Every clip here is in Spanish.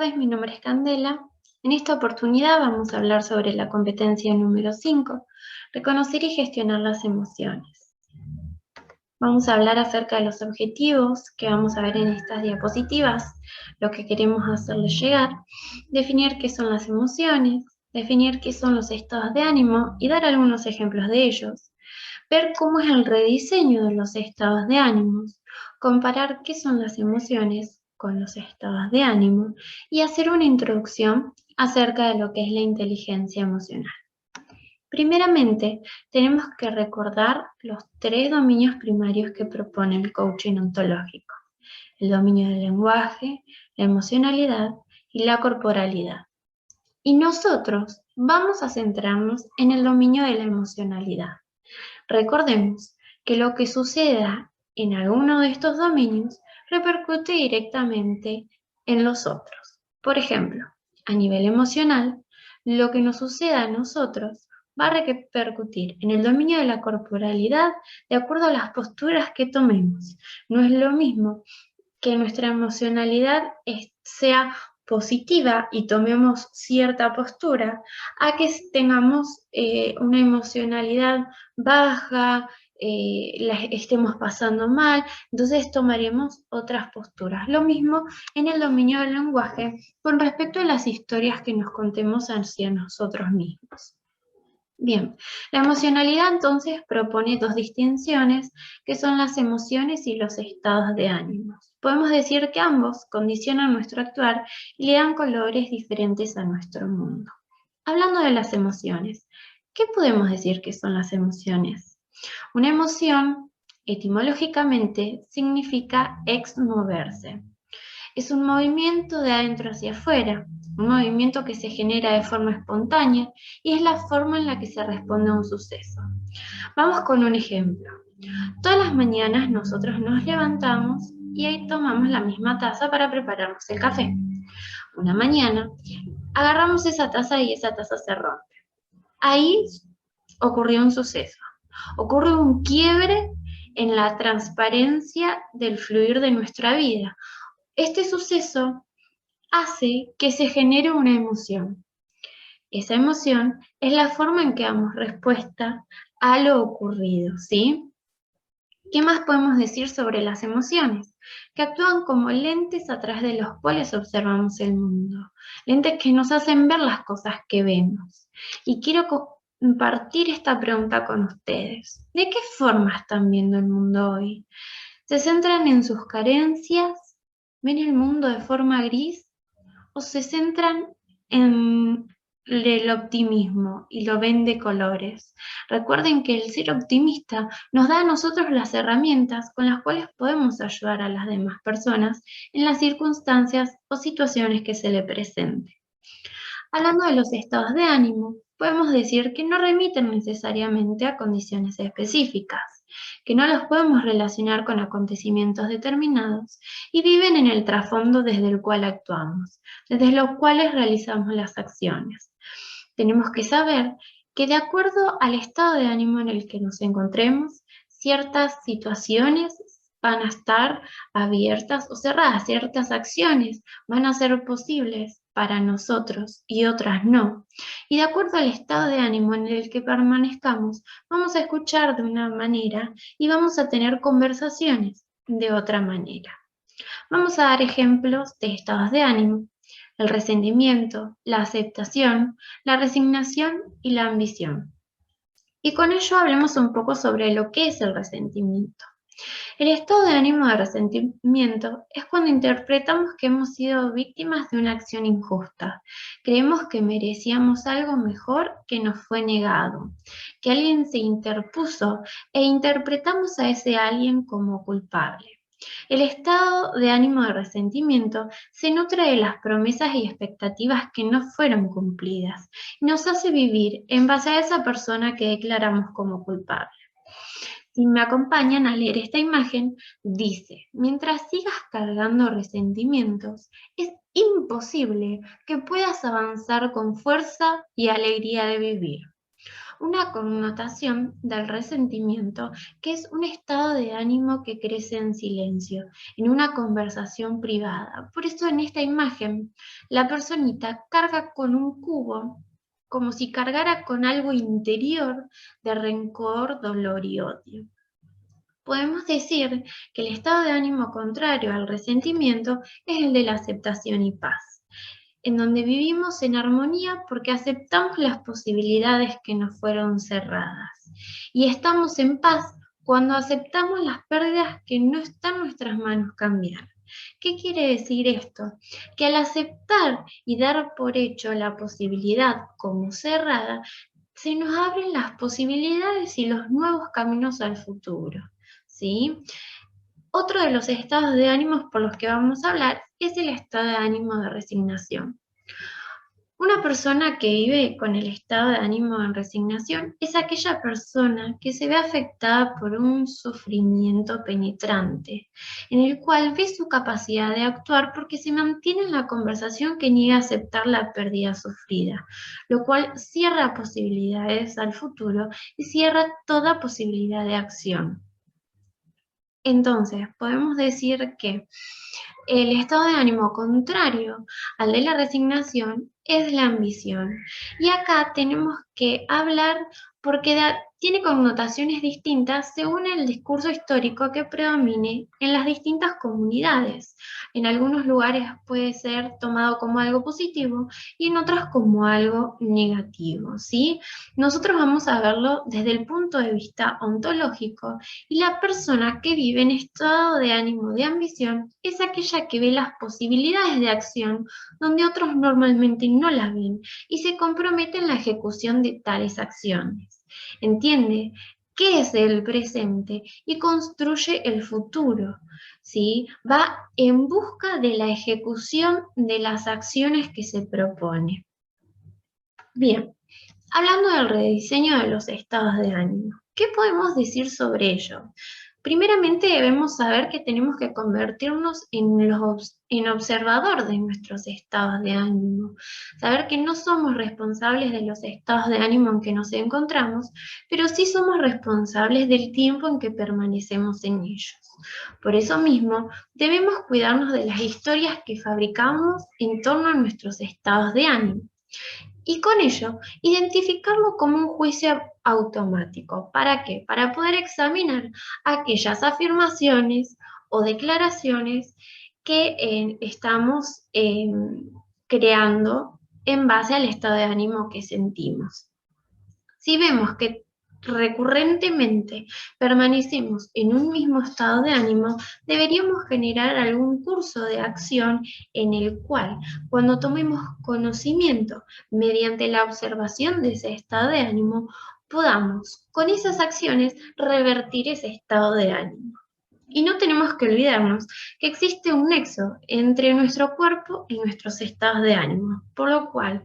tardes, mi nombre es Candela. En esta oportunidad vamos a hablar sobre la competencia número 5, reconocer y gestionar las emociones. Vamos a hablar acerca de los objetivos que vamos a ver en estas diapositivas, lo que queremos hacerles llegar, definir qué son las emociones, definir qué son los estados de ánimo y dar algunos ejemplos de ellos, ver cómo es el rediseño de los estados de ánimo, comparar qué son las emociones con los estados de ánimo y hacer una introducción acerca de lo que es la inteligencia emocional. Primeramente, tenemos que recordar los 3 dominios primarios que propone el coaching ontológico: el dominio del lenguaje, la emocionalidad y la corporalidad. Y nosotros vamos a centrarnos en el dominio de la emocionalidad. Recordemos que lo que suceda en alguno de estos dominios repercute directamente en los otros. Por ejemplo, a nivel emocional, lo que nos suceda a nosotros va a repercutir en el dominio de la corporalidad de acuerdo a las posturas que tomemos. No es lo mismo que nuestra emocionalidad sea positiva y tomemos cierta postura, a que tengamos una emocionalidad baja, la estemos pasando mal, entonces tomaremos otras posturas. Lo mismo en el dominio del lenguaje con respecto a las historias que nos contemos hacia nosotros mismos. Bien, la emocionalidad entonces propone 2 distinciones, que son las emociones y los estados de ánimo. Podemos decir que ambos condicionan nuestro actuar y le dan colores diferentes a nuestro mundo. Hablando de las emociones, ¿qué podemos decir que son las emociones? Una emoción, etimológicamente, significa exmoverse. Es un movimiento de adentro hacia afuera, un movimiento que se genera de forma espontánea y es la forma en la que se responde a un suceso. Vamos con un ejemplo. Todas las mañanas nosotros nos levantamos y ahí tomamos la misma taza para prepararnos el café. Una mañana agarramos esa taza y esa taza se rompe. Ahí ocurrió un suceso, ocurre un quiebre en la transparencia del fluir de nuestra vida. Este suceso hace que se genere una emoción. Esa emoción es la forma en que damos respuesta a lo ocurrido, ¿sí? ¿Qué más podemos decir sobre las emociones? Que actúan como lentes a través de los cuales observamos el mundo, lentes que nos hacen ver las cosas que vemos. Y quiero compartir esta pregunta con ustedes. ¿De qué forma están viendo el mundo hoy? ¿Se centran en sus carencias? ¿Ven el mundo de forma gris? ¿O se centran en el optimismo y lo ven de colores? Recuerden que el ser optimista nos da a nosotros las herramientas con las cuales podemos ayudar a las demás personas en las circunstancias o situaciones que se le presenten. Hablando de los estados de ánimo, podemos decir que no remiten necesariamente a condiciones específicas, que no los podemos relacionar con acontecimientos determinados y viven en el trasfondo desde el cual actuamos, desde los cuales realizamos las acciones. Tenemos que saber que de acuerdo al estado de ánimo en el que nos encontremos, ciertas situaciones van a estar abiertas o cerradas, ciertas acciones van a ser posibles para nosotros y otras no. Y de acuerdo al estado de ánimo en el que permanezcamos, vamos a escuchar de una manera y vamos a tener conversaciones de otra manera. Vamos a dar ejemplos de estados de ánimo: el resentimiento, la aceptación, la resignación y la ambición. Y con ello hablemos un poco sobre lo que es el resentimiento. El estado de ánimo de resentimiento es cuando interpretamos que hemos sido víctimas de una acción injusta. Creemos que merecíamos algo mejor que nos fue negado, que alguien se interpuso e interpretamos a ese alguien como culpable. El estado de ánimo de resentimiento se nutre de las promesas y expectativas que no fueron cumplidas y nos hace vivir en base a esa persona que declaramos como culpable. Si me acompañan a leer esta imagen, dice: mientras sigas cargando resentimientos, es imposible que puedas avanzar con fuerza y alegría de vivir. una connotación del resentimiento, que es un estado de ánimo que crece en silencio, en una conversación privada. Por eso en esta imagen, la personita carga con un cubo, como si cargara con algo interior de rencor, dolor y odio. Podemos decir que el estado de ánimo contrario al resentimiento es el de la aceptación y paz, en donde vivimos en armonía porque aceptamos las posibilidades que nos fueron cerradas y estamos en paz cuando aceptamos las pérdidas que no están en nuestras manos cambiar. ¿Qué quiere decir esto? Que al aceptar y dar por hecho la posibilidad como cerrada, se nos abren las posibilidades y los nuevos caminos al futuro, ¿sí? Otro de los estados de ánimo por los que vamos a hablar es el estado de ánimo de resignación. Una persona que vive con el estado de ánimo en resignación es aquella persona que se ve afectada por un sufrimiento penetrante, en el cual ve su capacidad de actuar porque se mantiene en la conversación que niega a aceptar la pérdida sufrida, lo cual cierra posibilidades al futuro y cierra toda posibilidad de acción. Entonces, podemos decir que el estado de ánimo contrario al de la resignación es la ambición. Y acá tenemos que hablar porque tiene connotaciones distintas según el discurso histórico que predomine en las distintas comunidades. En algunos lugares puede ser tomado como algo positivo y en otros como algo negativo, ¿sí? Nosotros vamos a verlo desde el punto de vista ontológico y la persona que vive en estado de ánimo de ambición es aquella que ve las posibilidades de acción donde otros normalmente no las ven y se compromete en la ejecución de tales acciones. Entiende qué es el presente y construye el futuro, ¿sí? Va en busca de la ejecución de las acciones que se propone. Bien, hablando del rediseño de los estados de ánimo, ¿qué podemos decir sobre ello? Primeramente debemos saber que tenemos que convertirnos en observador de nuestros estados de ánimo, saber que no somos responsables de los estados de ánimo en que nos encontramos, pero sí somos responsables del tiempo en que permanecemos en ellos. Por eso mismo, debemos cuidarnos de las historias que fabricamos en torno a nuestros estados de ánimo. Y con ello, identificarlo como un juicio automático. ¿Para qué? Para poder examinar aquellas afirmaciones o declaraciones que estamos creando en base al estado de ánimo que sentimos. Si vemos que recurrentemente permanecemos en un mismo estado de ánimo, deberíamos generar algún curso de acción en el cual, cuando tomemos conocimiento mediante la observación de ese estado de ánimo, podamos con esas acciones revertir ese estado de ánimo. Y no tenemos que olvidarnos que existe un nexo entre nuestro cuerpo y nuestros estados de ánimo, por lo cual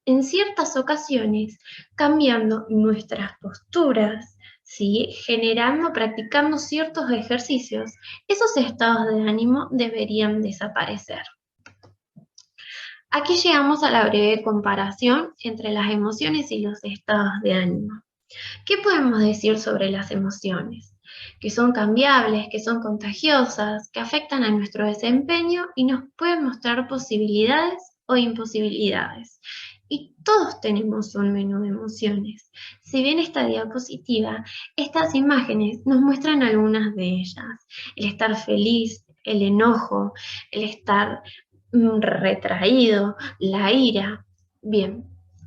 en ciertas ocasiones, cambiando nuestras posturas, ¿sí? Practicando ciertos ejercicios, esos estados de ánimo deberían desaparecer. Aquí llegamos a la breve comparación entre las emociones y los estados de ánimo. ¿Qué podemos decir sobre las emociones? Que son cambiables, que son contagiosas, que afectan a nuestro desempeño y nos pueden mostrar posibilidades o imposibilidades. Y todos tenemos un menú de emociones. Si bien esta diapositiva, estas imágenes nos muestran algunas de ellas. El estar feliz, el enojo, el estar retraído, la ira. Bien,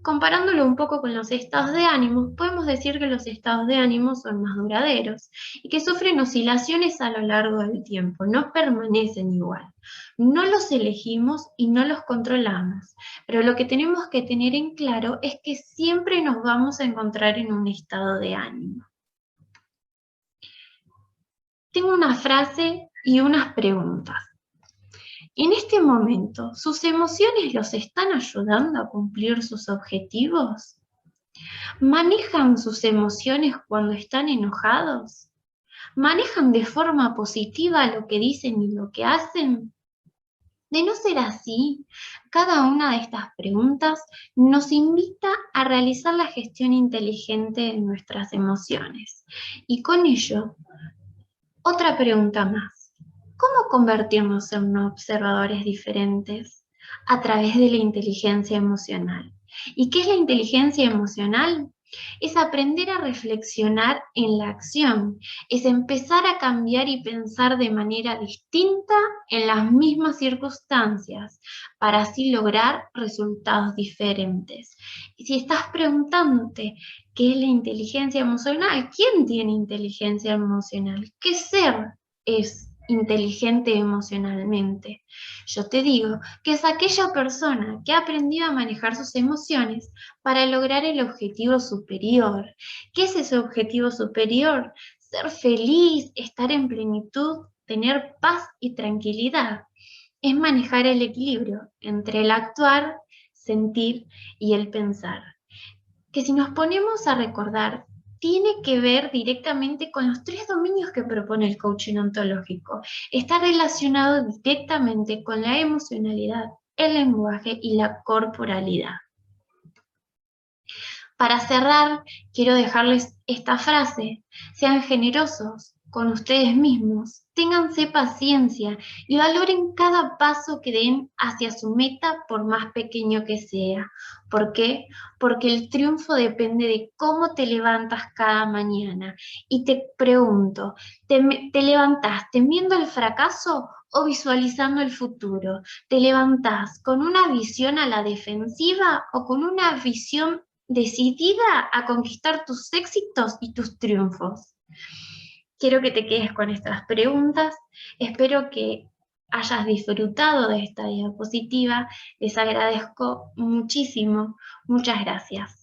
comparándolo un poco con los estados de ánimo, podemos decir que los estados de ánimo son más duraderos y que sufren oscilaciones a lo largo del tiempo, no permanecen igual. No los elegimos y no los controlamos, pero lo que tenemos que tener en claro es que siempre nos vamos a encontrar en un estado de ánimo. Tengo una frase y unas preguntas. En este momento, ¿sus emociones los están ayudando a cumplir sus objetivos? ¿Manejan sus emociones cuando están enojados? ¿Manejan de forma positiva lo que dicen y lo que hacen? De no ser así, cada una de estas preguntas nos invita a realizar la gestión inteligente de nuestras emociones. Y con ello, otra pregunta más. ¿Cómo convertirnos en observadores diferentes? A través de la inteligencia emocional. ¿Y qué es la inteligencia emocional? Es aprender a reflexionar en la acción, es empezar a cambiar y pensar de manera distinta en las mismas circunstancias, para así lograr resultados diferentes. Y si estás preguntándote qué es la inteligencia emocional, ¿quién tiene inteligencia emocional? ¿Qué ser es inteligente emocionalmente? Yo te digo que es aquella persona que ha aprendido a manejar sus emociones para lograr el objetivo superior. ¿Qué es ese objetivo superior? Ser feliz, estar en plenitud, tener paz y tranquilidad. Es manejar el equilibrio entre el actuar, sentir y el pensar. Que si nos ponemos a recordar, tiene que ver directamente con los 3 dominios que propone el coaching ontológico. Está relacionado directamente con la emocionalidad, el lenguaje y la corporalidad. Para cerrar, quiero dejarles esta frase: sean generosos con ustedes mismos, ténganse paciencia y valoren cada paso que den hacia su meta, por más pequeño que sea. ¿Por qué? Porque el triunfo depende de cómo te levantas cada mañana. Y te pregunto, ¿te levantás temiendo el fracaso o visualizando el futuro? ¿Te levantás con una visión a la defensiva o con una visión decidida a conquistar tus éxitos y tus triunfos? Quiero que te quedes con estas preguntas. Espero que hayas disfrutado de esta diapositiva. Les agradezco muchísimo. Muchas gracias.